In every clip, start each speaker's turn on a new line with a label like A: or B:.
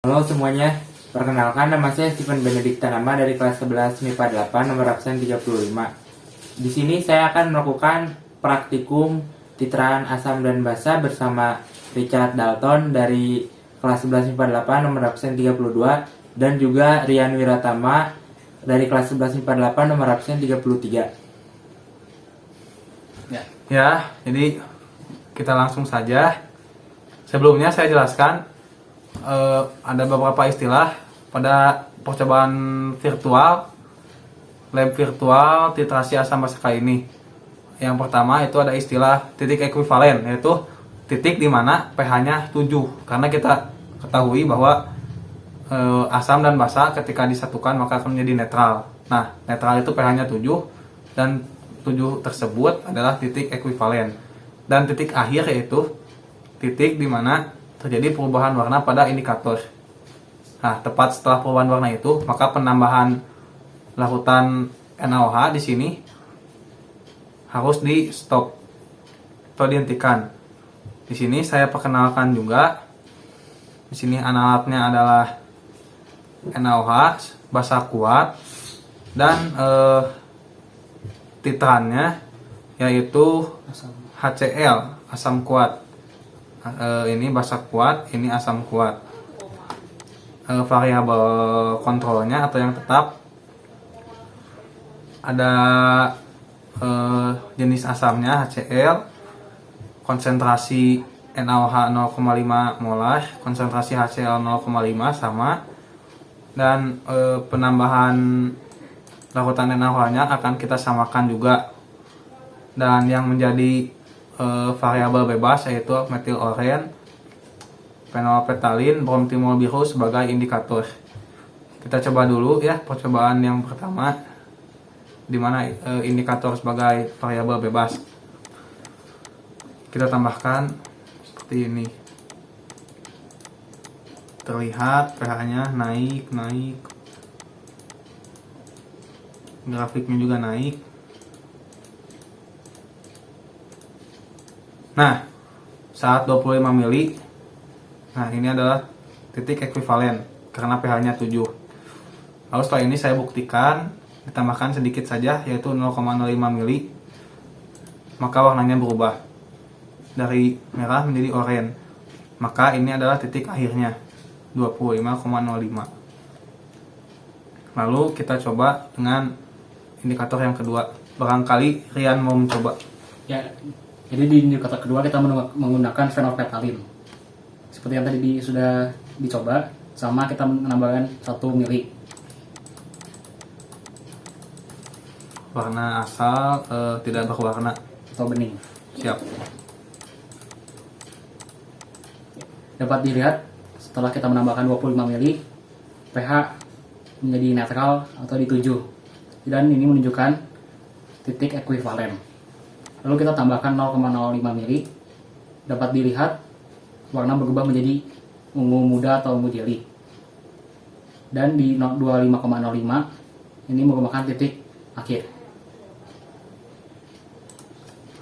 A: Halo semuanya, perkenalkan nama saya Stephen Benedict Tanama dari kelas 11 MIPA 8 nomor absen 35. Di sini saya akan melakukan praktikum titraan asam dan basa bersama Richard Dalton dari kelas 11 MIPA 8 nomor absen 32 dan juga Rian Wiratama dari kelas 11 MIPA 8 nomor absen 33.
B: Ya, jadi kita langsung saja. Sebelumnya saya jelaskan ada beberapa istilah pada percobaan virtual, lab virtual titrasi asam basa kali ini. Yang pertama itu ada istilah titik ekuivalen, yaitu titik di mana pH-nya 7. Karena kita ketahui bahwa asam dan basa ketika disatukan maka akan menjadi netral. Nah, netral itu pH-nya 7 dan 7 tersebut adalah titik ekuivalen. Dan titik akhir yaitu titik di mana terjadi perubahan warna pada indikator. Nah, tepat setelah perubahan warna itu, maka penambahan larutan NaOH di sini harus di stop atau dihentikan. Di sini saya perkenalkan juga. Di sini analatnya adalah NaOH basa kuat dan titrannya yaitu HCl asam kuat. Ini basa kuat, ini asam kuat. Variabel kontrolnya atau yang tetap ada jenis asamnya HCl, konsentrasi NaOH 0,5 molar, konsentrasi HCl 0,5 sama, dan penambahan larutan NaOH-nya akan kita samakan juga. Dan yang menjadi variabel bebas yaitu metil oren, fenolpetalin, bromtimol biru sebagai indikator. Kita coba dulu ya percobaan yang pertama di mana indikator sebagai variabel bebas. Kita tambahkan seperti ini. Terlihat pH-nya naik. Grafiknya juga naik. Nah, saat 25 mili, nah ini adalah titik ekuivalen karena pH-nya 7. Lalu setelah ini saya buktikan, ditambahkan sedikit saja yaitu 0,05 mili, maka warnanya berubah dari merah menjadi oranye. Maka ini adalah titik akhirnya 25,05. Lalu kita coba dengan indikator yang kedua. Barangkali Rian mau mencoba.
C: Ya, jadi di indikator kedua kita menggunakan fenolpetalin. Seperti yang tadi sudah dicoba, sama kita menambahkan 1 mili.
B: Warna asal tidak berwarna
C: Atau bening.
B: siap.
C: Dapat dilihat setelah kita menambahkan 25 mili, pH menjadi netral atau di 7. Dan ini menunjukkan titik ekuivalen. Lalu kita tambahkan 0,05 mili, dapat dilihat warna berubah menjadi ungu muda atau ungu jeli. Dan di 25,05 ini merupakan titik akhir.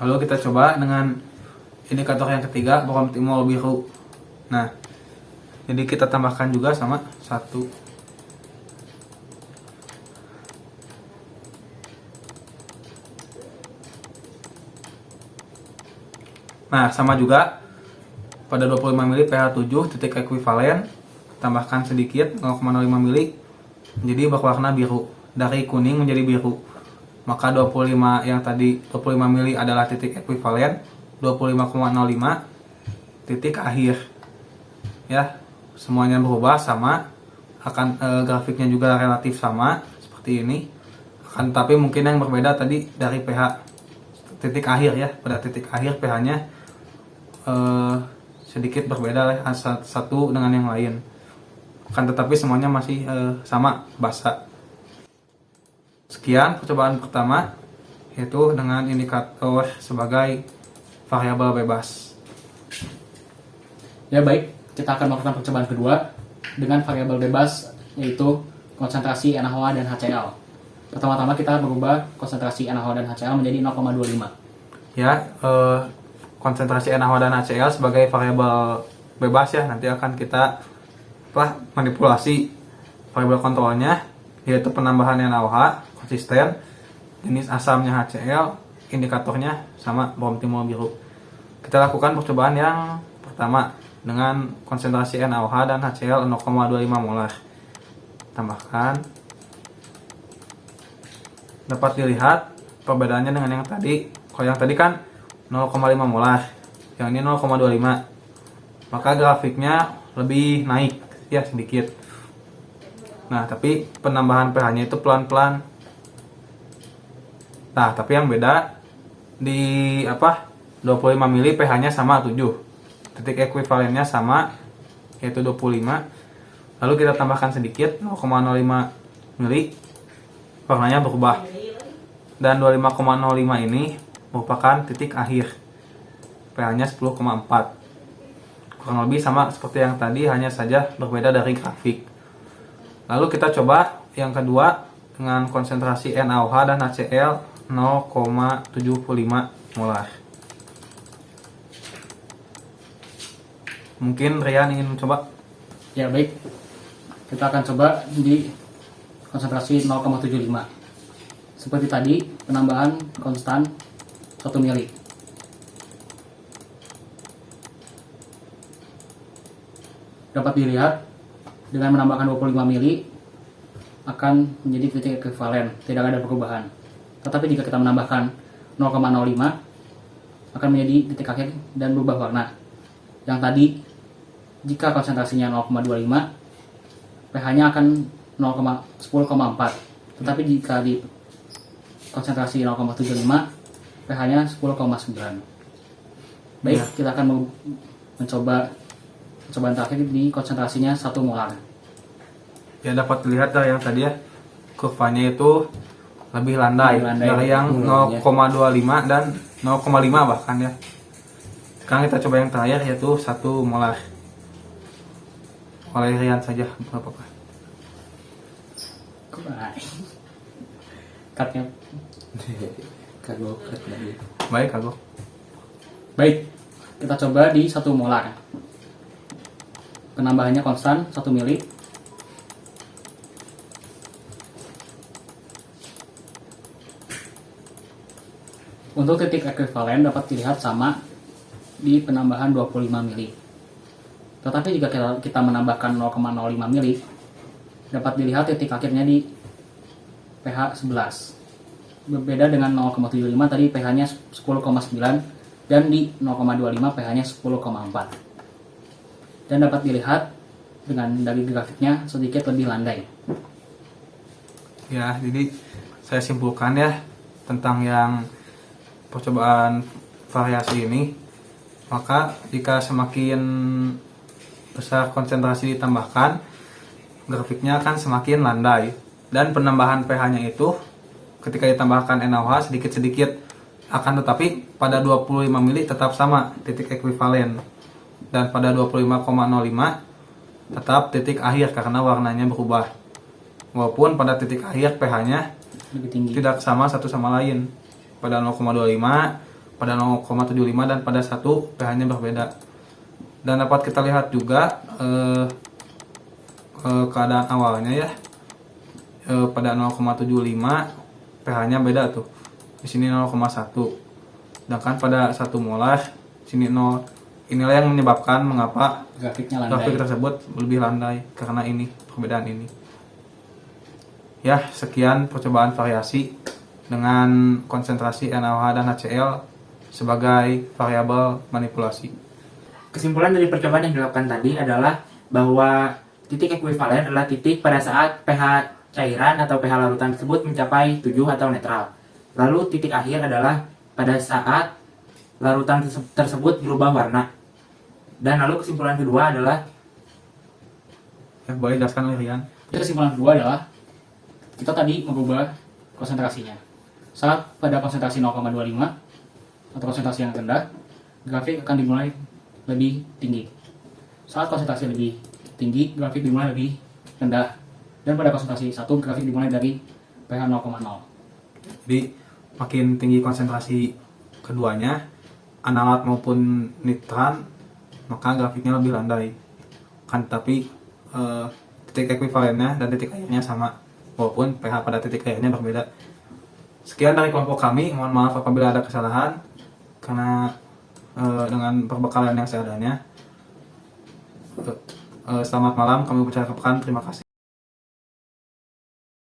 B: Lalu kita coba dengan indikator yang ketiga, bromtimol biru. Nah, jadi kita tambahkan juga sama 1. Nah, sama juga pada 25 mili pH 7 titik ekuivalen, tambahkan sedikit 0,05 mili jadi berwarna biru, dari kuning menjadi biru. Maka 25 yang tadi 25 mili adalah titik ekuivalen, 25,05 titik akhir. Ya, semuanya berubah sama, akan grafiknya juga relatif sama seperti ini. Akan tapi mungkin yang berbeda tadi dari pH titik akhir ya, pada titik akhir pH-nya sedikit berbeda lah satu dengan yang lain. Akan tetapi semuanya masih sama basa. Sekian percobaan pertama, yaitu dengan indikator sebagai variabel bebas.
C: Ya baik, kita akan melakukan percobaan kedua dengan variabel bebas, yaitu konsentrasi NaOH dan HCl. Pertama-tama kita berubah konsentrasi NaOH dan HCl menjadi 0,25.
B: Ya, konsentrasi NaOH dan HCl sebagai variabel bebas ya, nanti akan kita manipulasi variabel kontrolnya, yaitu penambahan NaOH konsisten, jenis asamnya HCl, indikatornya sama bawang timbul biru. Kita lakukan percobaan yang pertama dengan konsentrasi NaOH dan HCl 0,25 molar. Tambahkan. Dapat dilihat perbedaannya dengan yang tadi. Kalau yang tadi kan 0,5 molar, yang ini 0,25. Maka grafiknya lebih naik ya sedikit. Nah, tapi penambahan pH-nya itu pelan-pelan. Nah, tapi yang beda di 25 mili pH-nya sama 7. Titik ekuivalennya sama yaitu 25. Lalu kita tambahkan sedikit 0,05 mili, warnanya berubah. Dan 25,05 ini merupakan titik akhir. pH-nya 10,4. Kurang lebih sama seperti yang tadi, hanya saja berbeda dari grafik. Lalu kita coba yang kedua dengan konsentrasi NaOH dan HCl 0,75 molar. Mungkin Rian ingin mencoba?
C: Ya baik, kita akan coba di konsentrasi 0,75. Seperti tadi, penambahan konstan 1 mili. Dapat dilihat dengan menambahkan 25 mili akan menjadi titik ekuivalen, tidak ada perubahan. Tetapi jika kita menambahkan 0,05 akan menjadi titik akhir dan berubah warna. Yang tadi jika konsentrasinya 0,25, pH-nya akan 10,4. Tetapi jika di konsentrasi 0,75, pH-nya 10,9. Baik,
B: Ya.
C: kita akan mencoba percobaan terakhir di konsentrasinya 1 molar.
B: Ya, dapat dilihat dari yang tadi ya, kurvanya itu lebih landai, dari yang 0,25 dan 0,5 bahkan ya. Sekarang kita coba yang terakhir yaitu 1 molar. Oleh Rian saja, berapa Pak?
C: Cutnya.
A: Kagok lagi.
B: Baik, kagok.
C: Baik, kita coba di 1 molar. Penambahannya konstan 1 mili. Untuk titik ekuivalen dapat dilihat sama di penambahan 25 mili. Tetapi jika kita menambahkan 0,05 mili, dapat dilihat titik akhirnya di pH 11. Berbeda dengan 0,75 tadi pH-nya 10,9 dan di 0,25 pH-nya 10,4. Dan dapat dilihat dengan dari grafiknya sedikit lebih landai.
B: Ya, jadi saya simpulkan ya tentang yang percobaan variasi ini. Maka jika semakin besar konsentrasi ditambahkan, grafiknya akan semakin landai. Dan penambahan pH-nya itu ketika ditambahkan NaOH sedikit-sedikit, akan tetapi pada 25 mili tetap sama titik ekuivalen. Dan pada 25,05 tetap titik akhir karena warnanya berubah. Walaupun pada titik akhir pH-nya
C: Lebih tinggi.
B: tidak sama satu sama lain. Pada 0,25, pada 0,75 dan pada 1 pH-nya berbeda. Dan dapat kita lihat juga keadaan awalnya ya. Pada 0,75 pH-nya beda tuh. Di sini 0,1. Sedangkan pada 1 molar sini 0. Inilah yang menyebabkan mengapa
C: Grafiknya
B: grafik
C: landai.
B: tersebut lebih landai karena ini perbedaan ini. Ya, sekian percobaan variasi dengan konsentrasi NaOH dan HCl sebagai variabel manipulasi.
A: Kesimpulan dari percobaan yang dilakukan tadi adalah bahwa titik ekuivalen adalah titik pada saat pH cairan atau pH larutan tersebut mencapai 7 atau netral. Lalu titik akhir adalah pada saat larutan tersebut berubah warna. Dan lalu kesimpulan kedua adalah
B: Ya, boleh jelaskan Rian.
C: Kesimpulan kedua adalah kita tadi merubah konsentrasinya. Saat pada konsentrasi 0,25 atau konsentrasi yang rendah, grafik akan dimulai lebih tinggi. Saat konsentrasi lebih tinggi, grafik dimulai lebih rendah. Dan pada konsentrasi 1, grafik dimulai dari pH 0,0.
B: Jadi makin tinggi konsentrasi keduanya, analat maupun nitran, maka grafiknya lebih landai. Kan tapi titik ekuivalennya dan titik airnya sama, walaupun pH pada titik airnya berbeda. Sekian dari kelompok kami, mohon maaf apabila ada kesalahan karena dengan perbekalan yang seadanya. Selamat malam, kami ucapkan terima kasih.